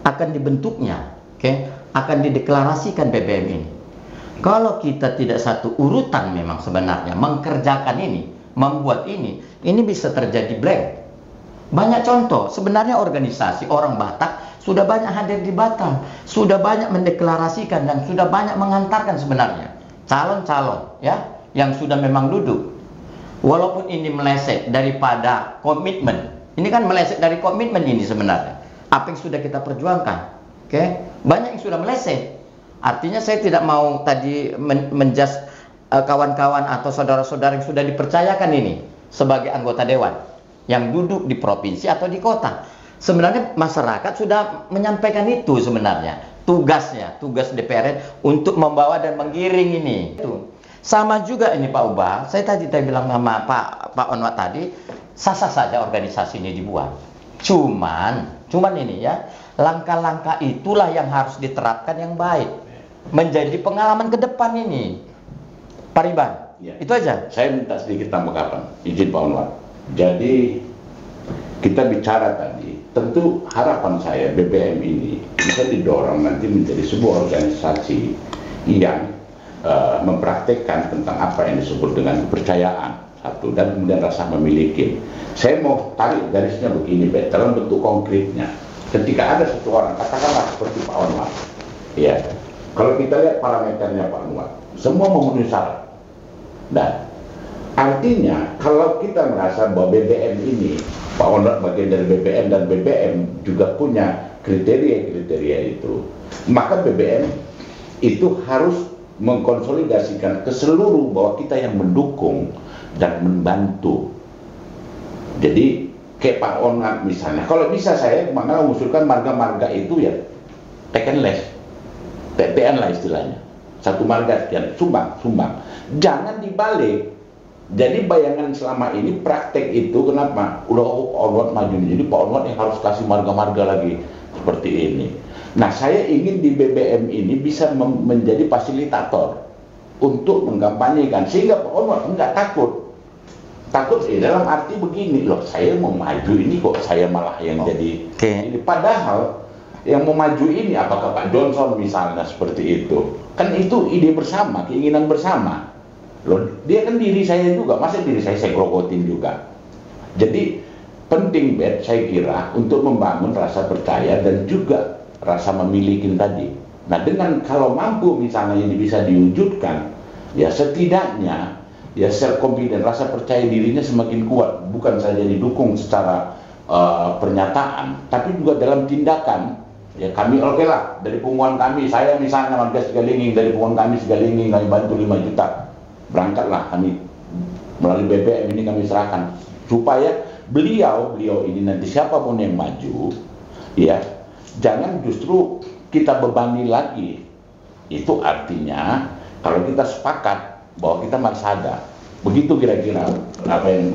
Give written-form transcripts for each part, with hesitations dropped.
akan dibentuknya, akan dideklarasikan BBM ini. Kalau kita tidak satu urutan memang sebenarnya mengerjakan ini, membuat ini bisa terjadi blank. Banyak contoh, sebenarnya organisasi orang Batak sudah banyak hadir di Batam, sudah banyak mendeklarasikan dan sudah banyak mengantarkan sebenarnya calon-calon ya yang sudah memang duduk. Walaupun ini meleset daripada komitmen, ini kan meleset dari komitmen ini sebenarnya. Apa yang sudah kita perjuangkan, banyak yang sudah meleset. Artinya saya tidak mau tadi menjudge kawan-kawan atau saudara-saudara yang sudah dipercayakan ini sebagai anggota dewan yang duduk di provinsi atau di kota. Sebenarnya masyarakat sudah menyampaikan itu sebenarnya tugasnya, tugas DPR untuk membawa dan menggiring ini. Itu sama juga ini Pak Ubah. Saya tadi bilang sama Pak Onwat tadi, sah-sah saja organisasi ini dibuat. Cuman ini ya, langkah-langkah itulah yang harus diterapkan yang baik, menjadi pengalaman ke depan ini. Pak Riban, ya, itu aja. Saya minta sedikit tanggapan, izin Pak Onwat. Jadi kita bicara tadi, tentu harapan saya BBM ini bisa didorong nanti menjadi sebuah organisasi yang mempraktekkan tentang apa yang disebut dengan kepercayaan satu, dan kemudian rasa memiliki. Saya mau tarik garisnya begini, dalam bentuk konkretnya. Ketika ada satu orang, katakanlah seperti Pak Onwat, ya, kalau kita lihat parameternya Pak Onwat, semua memenuhi syarat. Dan artinya kalau kita merasa bahwa BBM ini, Pak Onwat bagian dari BBM dan BBM juga punya kriteria-kriteria itu, maka BBM itu harus mengkonsolidasikan ke seluruh bahwa kita yang mendukung dan membantu. Jadi kayak Pak Onwat misalnya, kalau bisa saya makanya mengusulkan marga-marga itu ya taken less, TPN lah istilahnya, satu marga sekian, sumbang. Jangan dibalik. Jadi bayangan selama ini praktek itu kenapa? Udah Onwat maju, jadi Pak Onwat yang harus kasih marga-marga lagi seperti ini. Nah, saya ingin di BBM ini bisa menjadi fasilitator untuk mengkampanyekan, sehingga Pak Onwat enggak takut dalam arti begini, loh saya mau maju ini kok saya malah yang jadi ini. Padahal yang mau maju ini apakah Pak Johnson misalnya seperti itu, kan itu ide bersama, keinginan bersama. Loh, dia kan diri saya juga, masa diri saya grogotin juga. Jadi penting saya kira untuk membangun rasa percaya dan juga rasa memiliki tadi. Nah, dengan kalau mampu misalnya ini bisa diwujudkan, ya setidaknya ya self confidence, rasa percaya dirinya semakin kuat, bukan saja didukung secara pernyataan, tapi juga dalam tindakan. Ya kami oke lah, dari punguan kami, saya misalnya Marga Sigalinging, dari punguan kami Sigalinging kami bantu 5 juta, berangkatlah kami melalui BBM ini kami serahkan, supaya beliau ini nanti siapapun yang maju, ya jangan justru kita bebani lagi. Itu artinya kalau kita sepakat bahwa kita masih ada, begitu kira-kira apa yang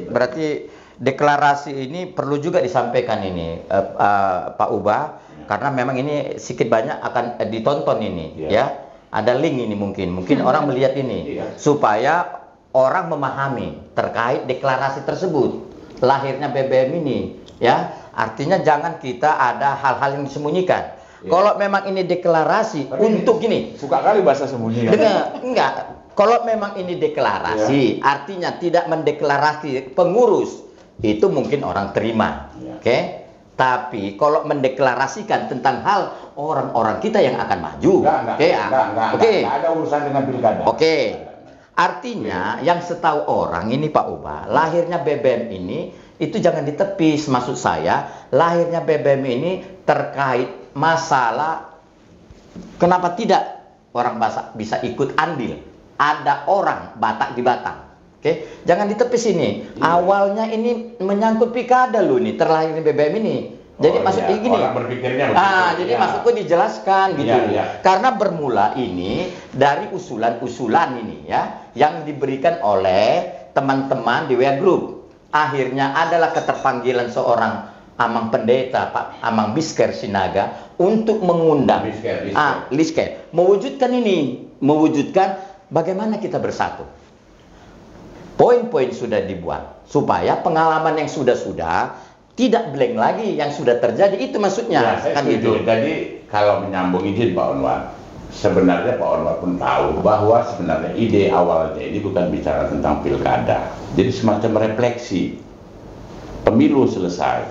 berarti deklarasi ini perlu juga disampaikan ini Pak Ubah, karena memang ini sedikit banyak akan ditonton ini, ya ada link ini mungkin orang melihat ini, supaya orang memahami terkait deklarasi tersebut, lahirnya BBM ini, ya artinya jangan kita ada hal-hal yang disembunyikan. Kalau memang ini deklarasi untuk gini, suka kali bahasa sembunyi. Enggak. Kalau memang ini deklarasi, artinya tidak mendeklarasi pengurus, itu mungkin orang terima, Tapi kalau mendeklarasikan tentang hal orang-orang kita yang akan maju, enggak ada urusan dengan pilkada. Artinya yang setahu orang ini Pak Ubah, lahirnya BBM ini itu jangan ditepis. Maksud saya, lahirnya BBM ini terkait masalah kenapa tidak orang Batak bisa ikut andil. Ada orang Batak di Batam. Jangan ditepis ini. Awalnya ini menyangkut pilkada loh nih, terlahirnya BBM ini. Jadi maksudnya gini. Orang berpikirnya begitu. Jadi maksudku dijelaskan gitu. Karena bermula ini dari usulan-usulan ini ya, yang diberikan oleh teman-teman di WA Group. Akhirnya adalah keterpanggilan seorang Amang Pendeta, Pak Amang Bisker Sinaga, untuk mengundang Lisker, mewujudkan bagaimana kita bersatu. Poin-poin sudah dibuat supaya pengalaman yang sudah tidak blank lagi yang sudah terjadi, itu maksudnya. Ya, saya Kan setuju. gitu. Jadi kalau menyambung izin Pak Onwar, sebenarnya Pak Onwar pun tahu bahwa sebenarnya ide awalnya ini bukan bicara tentang pilkada. Jadi semacam refleksi. Pemilu selesai.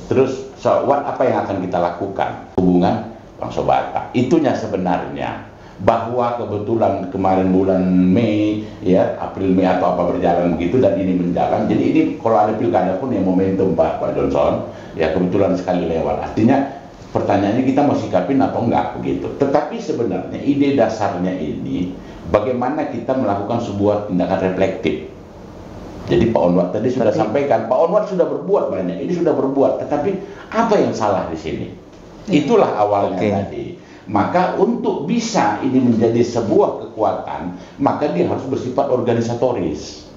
Terus apa yang akan kita lakukan? Hubungan bangsa Batak. Itunya sebenarnya. Bahwa kebetulan kemarin bulan Mei, ya April Mei atau apa berjalan begitu dan ini menjalan. Jadi ini kalau ada pilkada pun yang momentum Pak Johnson, ya kebetulan sekali lewat. Artinya pertanyaannya kita mau sikapin atau enggak begitu. Tetapi sebenarnya ide dasarnya ini bagaimana kita melakukan sebuah tindakan reflektif. Jadi Pak Onwar tadi sudah sampaikan, Pak Onwar sudah berbuat banyak, ini sudah berbuat, tetapi apa yang salah di sini? Itulah awalnya tadi. Maka untuk bisa ini menjadi sebuah kekuatan, maka dia harus bersifat organisatoris.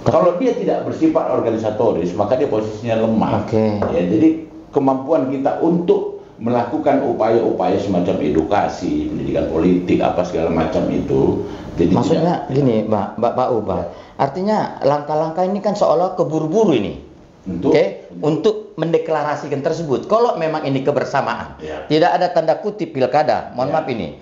Kalau dia tidak bersifat organisatoris, maka dia posisinya lemah. Ya, jadi kemampuan kita untuk melakukan upaya-upaya semacam edukasi, pendidikan politik, apa segala macam itu. Jadi maksudnya gini, Pak Ubah. Artinya langkah-langkah ini kan seolah keburu-buru ini. Untuk mendeklarasikan tersebut. Kalau memang ini kebersamaan, tidak ada tanda kutip pilkada, mohon maaf ini.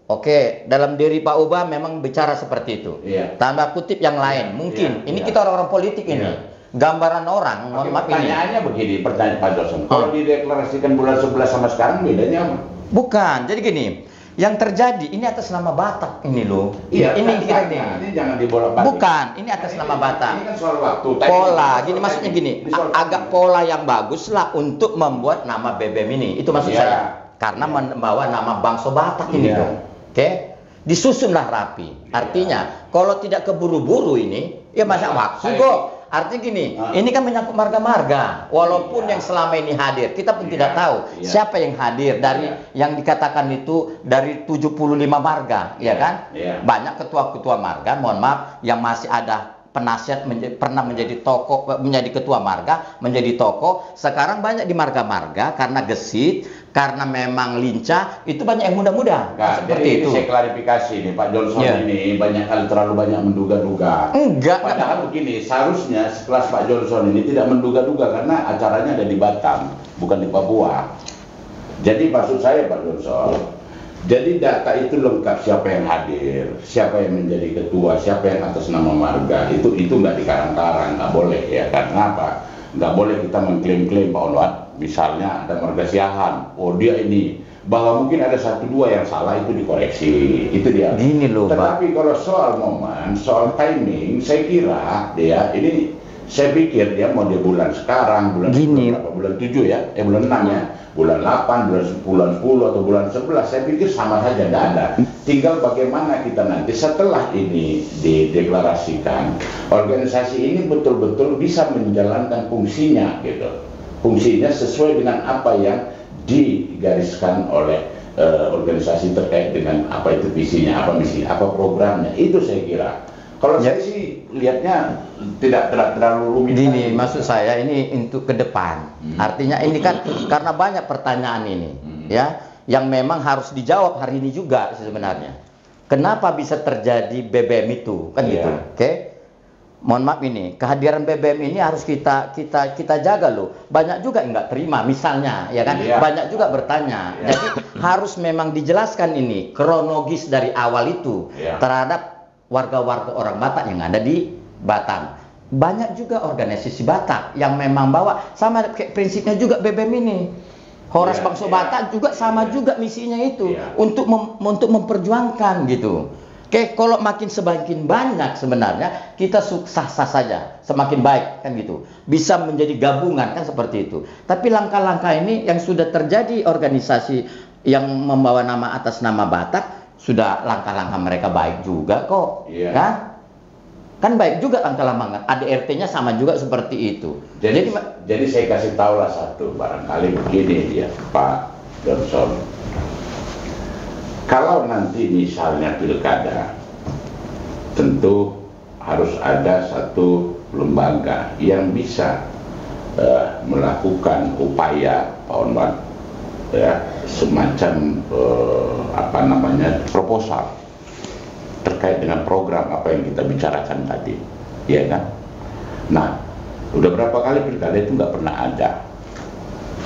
Oke, dalam diri Pak Ubah memang bicara seperti itu. Tanda kutip yang lain, mungkin. Ini kita orang-orang politik ini. Gambaran orang, mohon maaf ini. Pertanyaannya begini, pertanyaan Pak Johnson. Kalau dideklarasikan bulan 11 sama sekarang bedanya apa? Bukan, jadi gini. Yang terjadi ini atas nama Batak ini loh. Iya, ini ini jangan dibolak-balik. Bukan, ini atas nama Batak. Ini kan soal waktu. Pola, gini maksudnya gini. Agak pola yang bagus lah untuk membuat nama BBM ini. Itu maksud saya. Karena membawa nama bangsa Batak ini dong. Disusunlah rapi. Artinya, kalau tidak keburu-buru ini, ya masa waktu kok. Artinya gini, ini kan menyangkut marga-marga. Walaupun yang selama ini hadir, kita pun tidak tahu siapa yang hadir dari yang dikatakan itu dari 75 marga, ya kan? Banyak ketua-ketua marga, mohon maaf, yang masih ada penasihat pernah menjadi tokoh, menjadi ketua marga, menjadi tokoh. Sekarang banyak di marga-marga karena gesit, karena memang lincah, itu banyak yang muda-muda. Seperti itu. Saya klarifikasi nih, Pak Johnson ini terlalu banyak menduga-duga. Enggak. Padahal begini, seharusnya sekelas Pak Johnson ini tidak menduga-duga karena acaranya ada di Batam, bukan di Papua. Jadi maksud saya Pak Johnson, jadi data itu lengkap, siapa yang hadir, siapa yang menjadi ketua, siapa yang atas nama marga, itu nggak dikarang-karang, nggak boleh ya. Karena apa? Nggak boleh kita mengklaim-klaim Pak Onwar. Misalnya ada marga Siahan, oh dia ini, bahwa mungkin ada 1-2 yang salah, itu dikoreksi, itu dia. Gini loh, Tetapi kalau soal momen, soal timing, saya kira dia ini, saya pikir dia mau di bulan sekarang, bulan berapa? Bulan 7 ya, bulan 6 ya, bulan 8, bulan 10 atau bulan 11, saya pikir sama saja, tidak ada. Tinggal bagaimana kita nanti setelah ini dideklarasikan, organisasi ini betul-betul bisa menjalankan fungsinya gitu. Fungsinya sesuai dengan apa yang digariskan oleh organisasi terkait dengan apa itu visinya, apa misi, apa programnya. Itu saya kira. Kalau saya sih lihatnya tidak terlalu rumit. Gini, maksud saya ini untuk ke depan. Artinya ini kan karena banyak pertanyaan ini, ya, yang memang harus dijawab hari ini juga sebenarnya. Kenapa bisa terjadi BBM itu, kan gitu? Mohon maaf ini, kehadiran BBM ini harus kita jaga loh. Banyak juga yang nggak terima, misalnya, ya kan? Banyak juga bertanya. Jadi harus memang dijelaskan ini kronologis dari awal itu terhadap warga-warga orang Batak yang ada di Batam. Banyak juga organisasi Batak yang memang bawa sama kayak prinsipnya juga BBM ini. Horas Bangsa Batak juga sama juga misinya itu untuk memperjuangkan gitu. Kalau semakin banyak sebenarnya kita sah-sah saja, semakin baik kan gitu. Bisa menjadi gabungan kan seperti itu. Tapi langkah-langkah ini yang sudah terjadi organisasi yang membawa nama atas nama Batak, sudah langkah-langkah mereka baik juga kok, kan baik juga langkah-langkah. ADRT-nya sama juga seperti itu. Jadi saya kasih tahu lah satu, barangkali begini ya Pak Johnson. Kalau nanti misalnya pilkada, tentu harus ada satu lembaga yang bisa melakukan upaya Pak Onwar, semacam proposal terkait dengan program apa yang kita bicarakan tadi, ya kan? Nah, Udah berapa kali pilkada itu nggak pernah ada.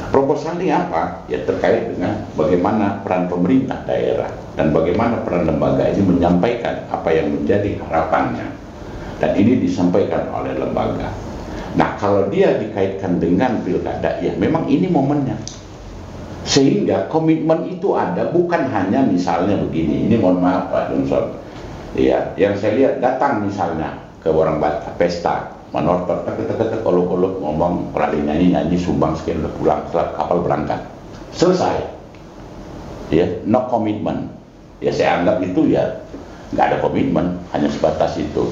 Proposalnya apa? Ya terkait dengan bagaimana peran pemerintah daerah dan bagaimana peran lembaga ini menyampaikan apa yang menjadi harapannya. Dan ini disampaikan oleh lembaga. Nah, kalau dia dikaitkan dengan pilkada, ya memang ini momennya. Sehingga komitmen itu ada, bukan hanya misalnya begini. Ini mohon maaf Pak Johnson. Ya, yang saya lihat datang misalnya ke orang pesta, menortor, kolok-kolok ngomong, perali nyanyi sumbang sekian, udah pulang, setelah kapal berangkat, selesai. Ya, no commitment. Ya saya anggap itu ya nggak ada komitmen, hanya sebatas itu.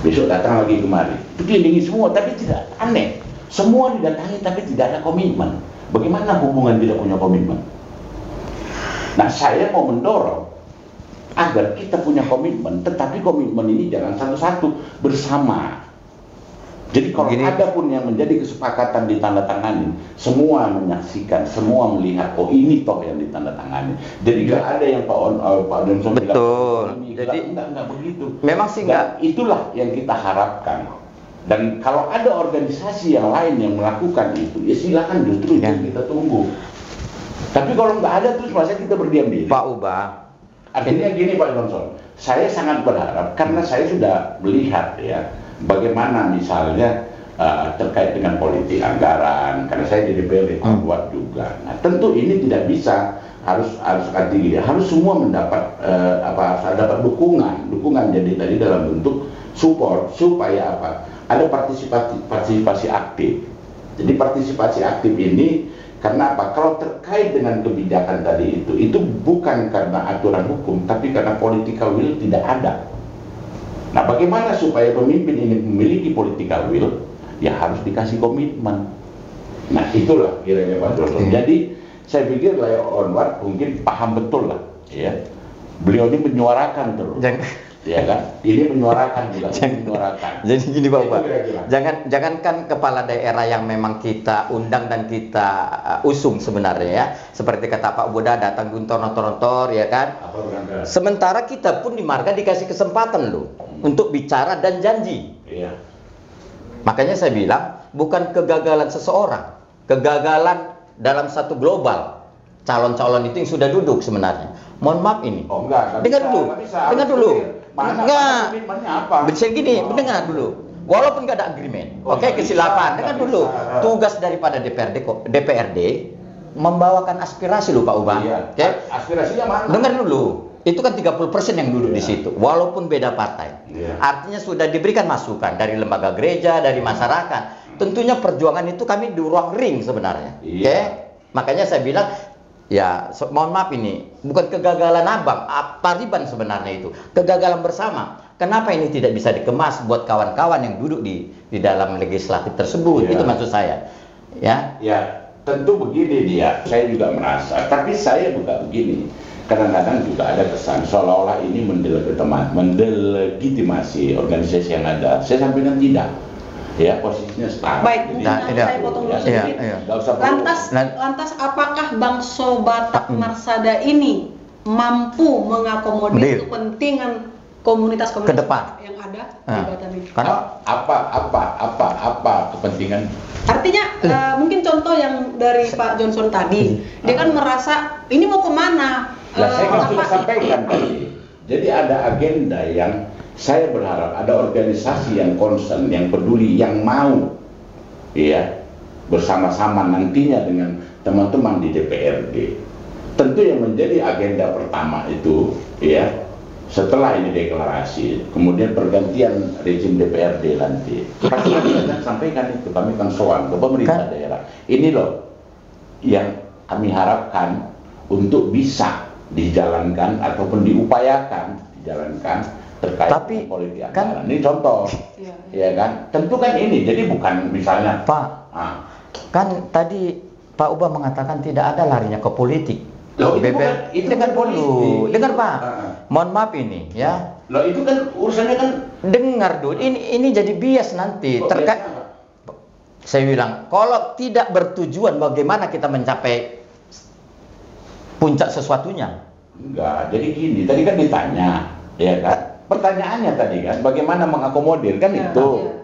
Besok datang lagi kemari, itu kelilingi semua, tapi tidak, aneh. Semua didatangi tapi tidak ada komitmen. Bagaimana hubungan tidak punya komitmen? Nah, saya mau mendorong agar kita punya komitmen, tetapi komitmen ini jangan satu-satu, bersama. Jadi kalau ada pun yang menjadi kesepakatan ditandatangani, semua menyaksikan, semua melihat, oh ini toh yang ditandatangani. Jadi nggak ada yang Pak Johnson bilang, betul. Jadi enggak begitu. Memang sih enggak. Itulah yang kita harapkan. Dan kalau ada organisasi yang lain yang melakukan itu, ya silakan, justru itu yang kita tunggu. Tapi kalau nggak ada terus masa kita berdiam diri. Pak Uba, artinya gini Pak Johnson, saya sangat berharap karena saya sudah melihat ya bagaimana misalnya terkait dengan politik anggaran, karena saya di DPR buat juga. Nah, tentu ini tidak bisa harus tinggi, harus semua mendapat harus dapat dukungan jadi tadi dalam bentuk support supaya apa? Ada partisipasi aktif. Jadi partisipasi aktif ini karena apa? Kalau terkait dengan kebijakan tadi itu bukan karena aturan hukum, tapi karena political will tidak ada. Nah, bagaimana supaya pemimpin ini memiliki political will? Ya harus dikasih komitmen. Nah, itulah kiranya Pak Johnson. Jadi saya pikir Leo Onward mungkin paham betul lah, ya. Beliau ini menyuarakan terus. Ya kan? Ini menyuarakan juga, menyuarakan. Jadi gini Bapak, jangankan kepala daerah yang memang kita undang dan kita usung sebenarnya ya, seperti kata Pak Buda datang guntor-nontor ya kan. Sementara kita pun di marga dikasih kesempatan loh untuk bicara dan janji. Iya. Makanya saya bilang bukan kegagalan seseorang, kegagalan dalam satu global. Calon-calon itu yang sudah duduk sebenarnya. Mohon maaf ini. Oh enggak. Dengar dulu. Dengar dulu. Enggak. Bisa gini, dengar dulu. Walaupun nggak ada agreement, oke, kesilapan. Dengar dulu. Tugas daripada DPRD membawakan aspirasi loh Pak Uba. Iya. Oke. Aspirasinya mana? Dengar dulu. Itu kan 30% yang duduk di situ, walaupun beda partai. Artinya sudah diberikan masukan dari lembaga gereja, dari masyarakat. Tentunya perjuangan itu kami di ruang ring sebenarnya. Oke. Makanya saya bilang ya, mohon maaf ini bukan kegagalan abang, Taliban sebenarnya itu kegagalan bersama. Kenapa ini tidak bisa dikemas buat kawan-kawan yang duduk di dalam legislatif tersebut? Itu maksud saya. Ya. Ya, tentu begini dia. Saya juga merasa, tapi saya juga begini. Kadang-kadang juga ada kesan seolah-olah ini mendelegitimasi organisasi yang ada. Saya sampaikan tidak. Ya, posisinya setara. Baik, saya potong dulu sedikit. Lantas apakah Bang Sobatak Marsada ini mampu mengakomodir kepentingan komunitas-komunitas yang ada di Batam ini? Karena apa kepentingan? Artinya mungkin contoh yang dari Pak Johnson tadi, dia kan merasa ini mau kemana? Saya kan sudah sampaikan tadi. Jadi ada agenda yang saya berharap ada organisasi yang concern, yang peduli, yang mau ya bersama-sama nantinya dengan teman-teman di DPRD. Tentu yang menjadi agenda pertama itu ya setelah ini deklarasi, kemudian pergantian rezim DPRD nanti. Pasti kami akan sampaikan itu, kami akan soal ke pemerintah daerah. Ini loh yang kami harapkan untuk bisa dijalankan ataupun diupayakan dijalankan terkait dengan politik anggaran. Ini contoh, ya kan? Tentu kan ini, jadi bukan misalnya Pak, kan tadi Pak Uba mengatakan tidak ada larinya ke politik. Loh, itu dengar dulu, dengar Pak. Mohon maaf ini, ya. Loh itu kan urusannya kan. Dengar dulu, ini jadi bias nanti terkait. Saya bilang, kalau tidak bertujuan bagaimana kita mencapai puncak sesuatunya? Enggak, jadi gini, tadi kan ditanya, ya kan? Pertanyaannya tadi kan, bagaimana mengakomodir kan itu.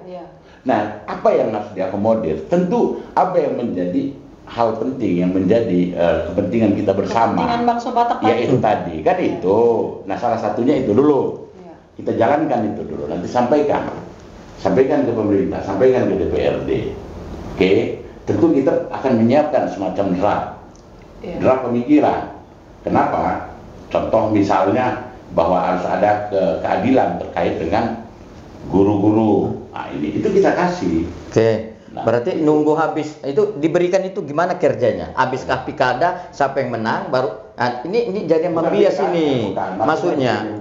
Nah, apa yang harus diakomodir? Tentu apa yang menjadi hal penting, yang menjadi kepentingan kita bersama. Kepentingan bangsa Batak ya itu tadi, kan itu. Nah, salah satunya itu dulu. Kita jalankan itu dulu, nanti sampaikan ke pemerintah, sampaikan ke DPRD. Oke, tentu kita akan menyiapkan semacam draft pemikiran. Kenapa? Contoh misalnya bahwa harus ada keadilan terkait dengan guru-guru. Nah, itu kita kasih. Oke. Nah, berarti nunggu habis itu diberikan itu gimana kerjanya? Habiskah pilkada, siapa yang menang baru ini jadi membias ini. Maksudnya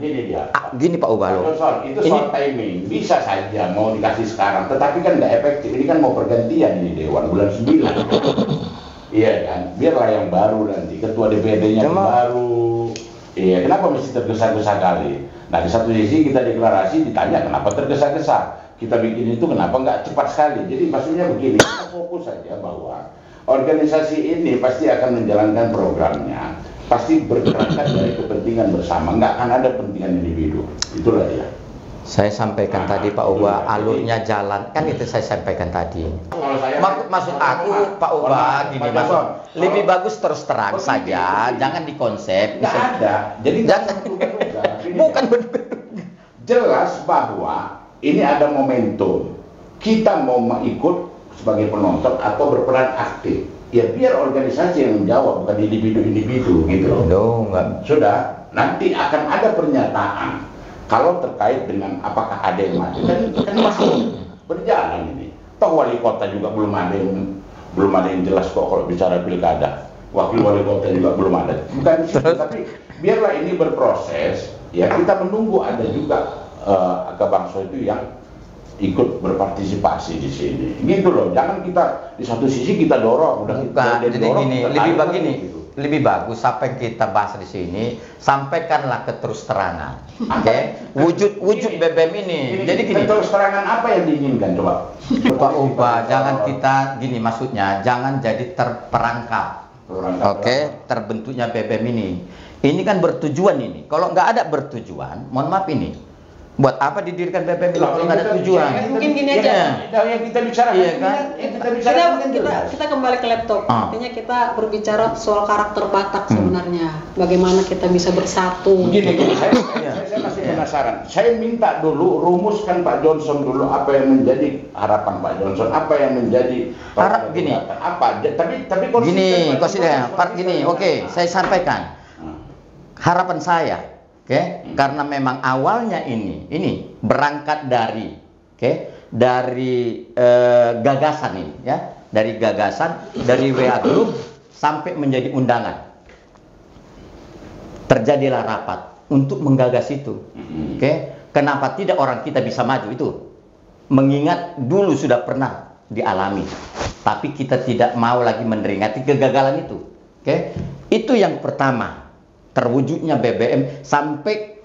gini Pak Ubalo. Itu soal timing. Bisa saja mau dikasih sekarang, tetapi kan nggak efektif. Ini kan mau pergantian ini Dewan bulan 9. Iya kan? Biarlah yang baru nanti ketua DPRD-nya baru. Iya, kenapa mesti tergesa-gesa kali? Nah, di satu sisi kita deklarasi ditanya kenapa tergesa-gesa. Kita bikin itu kenapa nggak cepat sekali. Jadi maksudnya begini, kita fokus saja bahwa organisasi ini pasti akan menjalankan programnya, pasti bergerakkan dari kepentingan bersama, nggak akan ada kepentingan individu. Itulah dia. Saya sampaikan tadi Pak Uba, alurnya jalan, kan itu saya sampaikan tadi. Maksud aku Pak Uba gini, lebih bagus terus terang saja, jangan dikonsep. Nggak ada, jadi jangan bukan jelas bahwa ini ada momentum. Kita mau ikut sebagai penonton atau berperan aktif. Ya biar organisasi yang menjawab, bukan individu-individu gitu loh. Sudah, nanti akan ada pernyataan kalau terkait dengan apakah ada yang maju. Kan masih berjalan ini. Toh wali kota juga belum ada yang jelas kok kalau bicara pilkada. Wakil wali kota juga belum ada. Bukan situ, tapi biarlah ini berproses. Ya kita menunggu ada juga Bangso itu yang ikut berpartisipasi di sini, gitu loh. Jangan kita di satu sisi kita dorong, jadi gini, lebih bagus apa yang kita bahas di sini, sampaikanlah keterus terangan, oke? Wujud BBM ini. Jadi gini, keterus terangan apa yang diinginkan coba? Pak Uba, jangan kita gini, maksudnya jangan jadi terperangkap, oke? Terbentuknya BBM ini. Ini kan bertujuan ini. Kalau nggak ada bertujuan, mohon maaf ini. Buat apa didirikan BBM kalau nggak ada tujuan? Mungkin gini aja. Yang kita bicarakan, iya kan? Kita kembali ke laptop. Artinya kita berbicara soal karakter Batak sebenarnya. Bagaimana kita bisa bersatu? Gini, saya masih penasaran. Saya minta dulu rumuskan Pak Johnson dulu apa yang menjadi harapan Pak Johnson, apa yang menjadi harap gini. Apa? Tapi gini, gini. Oke, saya sampaikan. Harapan saya. Karena memang awalnya ini berangkat dari, dari gagasan ini, ya, dari gagasan, dari WA Group sampai menjadi undangan. Terjadilah rapat untuk menggagas itu, Kenapa tidak orang kita bisa maju itu? Mengingat dulu sudah pernah dialami, tapi kita tidak mau lagi meneringati kegagalan itu, Itu yang pertama. Terwujudnya BBM sampai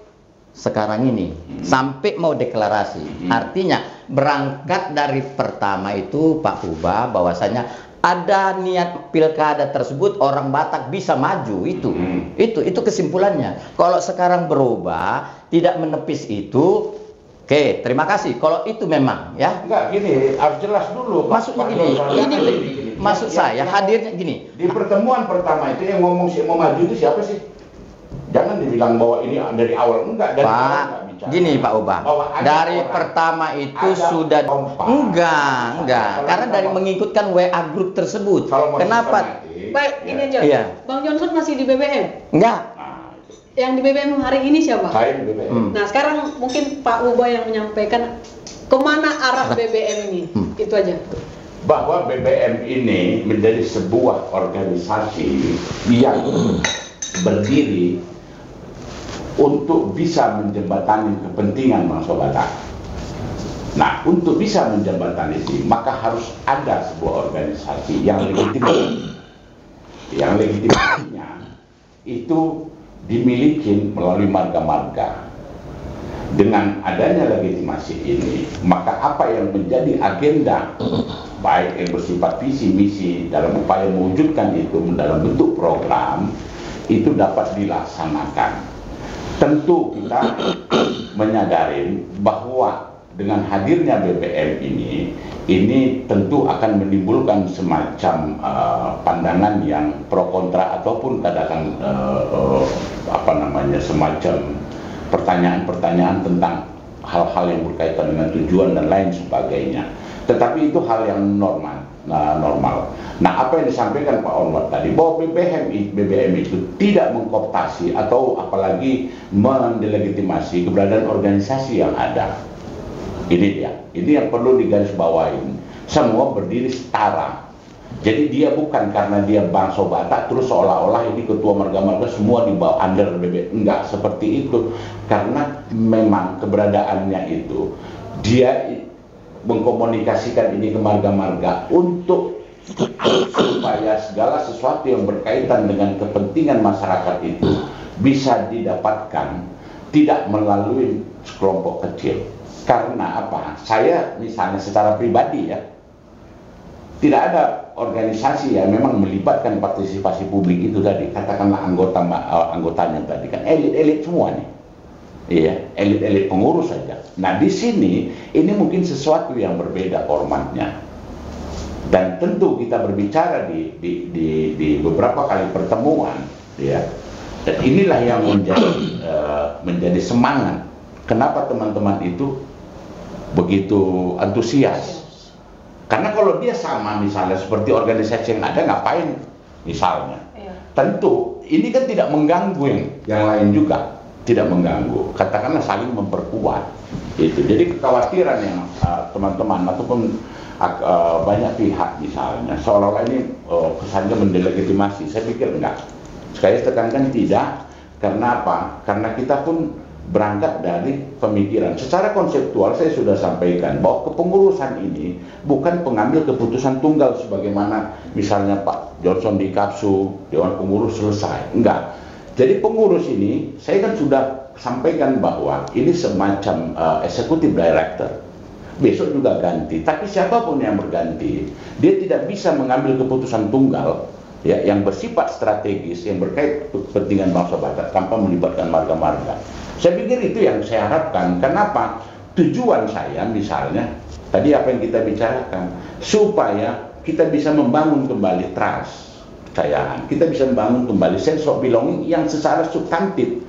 sekarang ini, sampai mau deklarasi. Artinya berangkat dari pertama itu Pak Uba bahwasanya ada niat pilkada tersebut orang Batak bisa maju itu kesimpulannya. Kalau sekarang berubah tidak menepis itu, terima kasih. Kalau itu memang ya. Enggak gini, harus jelas dulu. Maksudnya gini, maksud saya hadirnya gini. Di pertemuan pertama itu yang ngomong mau maju itu siapa sih? Jangan dibilang bahwa ini dari awal, enggak dari Pak, gini Pak Uba, dari pertama itu sudah enggak, karena dari mengikutkan WA Group tersebut. Kenapa? Baik, ini aja. Bang Johnson masih di BBM? Enggak. Yang di BBM hari ini siapa? Saya di BBM. Nah, sekarang mungkin Pak Uba yang menyampaikan kemana arah BBM ini, itu aja. Bahwa BBM ini menjadi sebuah organisasi yang berdiri untuk bisa menjembatani kepentingan bangsa Batak. Nah, untuk bisa menjembatani ini, maka harus ada sebuah organisasi yang legitim. Yang legitimasinya itu dimiliki melalui marga-marga. Dengan adanya legitimasi ini, maka apa yang menjadi agenda, baik yang bersifat visi misi dalam upaya mewujudkan itu dalam bentuk program, itu dapat dilaksanakan. Tentu kita menyadari bahwa dengan hadirnya BBM ini tentu akan menimbulkan semacam pandangan yang pro kontra ataupun katakan semacam pertanyaan-pertanyaan tentang hal-hal yang berkaitan dengan tujuan dan lain sebagainya. Tetapi itu hal yang normal. Nah, apa yang disampaikan Pak Onwar tadi bahwa BBM itu tidak mengkooptasi atau apalagi mendelegitimasi keberadaan organisasi yang ada. Ini dia. Ini yang perlu digarisbawahi. Semua berdiri setara. Jadi dia bukan karena dia bangsa Batak terus seolah-olah ini ketua marga-marga semua di bawah under BBM. Enggak seperti itu. Karena memang keberadaannya itu dia mengkomunikasikan ini ke marga-marga untuk supaya segala sesuatu yang berkaitan dengan kepentingan masyarakat itu bisa didapatkan tidak melalui sekelompok kecil. Karena apa? Saya misalnya secara pribadi ya, tidak ada organisasi yang memang melibatkan partisipasi publik itu tadi, katakanlah anggotanya tadi kan elit-elit semua nih. Iya, elit-elit pengurus saja. Nah, di sini ini mungkin sesuatu yang berbeda formatnya. Dan tentu kita berbicara di beberapa kali pertemuan, ya. Dan inilah yang menjadi semangat. Kenapa teman-teman itu begitu antusias? Karena kalau dia sama misalnya seperti organisasi yang ada, ngapain misalnya? Iya. Tentu ini kan tidak mengganggu yang lain juga. Tidak mengganggu, katakanlah saling memperkuat itu. Jadi kekhawatiran yang teman-teman ataupun banyak pihak misalnya seolah-olah ini kesannya mendelegitimasi, saya pikir enggak. Sekali tekankan tidak. Karena apa? Karena kita pun berangkat dari pemikiran secara konseptual. Saya sudah sampaikan bahwa kepengurusan ini bukan pengambil keputusan tunggal sebagaimana misalnya Pak Johnson di Kapsu, Dewan Pengurus selesai, enggak. Jadi pengurus ini, saya kan sudah sampaikan bahwa ini semacam executive director. Besok juga ganti, tapi siapapun yang berganti, dia tidak bisa mengambil keputusan tunggal ya, yang bersifat strategis, yang berkait kepentingan bangsa Batak tanpa melibatkan marga-marga. Saya pikir itu yang saya harapkan. Kenapa? Tujuan saya misalnya, tadi apa yang kita bicarakan, supaya kita bisa membangun kembali trust. Kita bisa membangun kembali sense of belonging yang secara substantif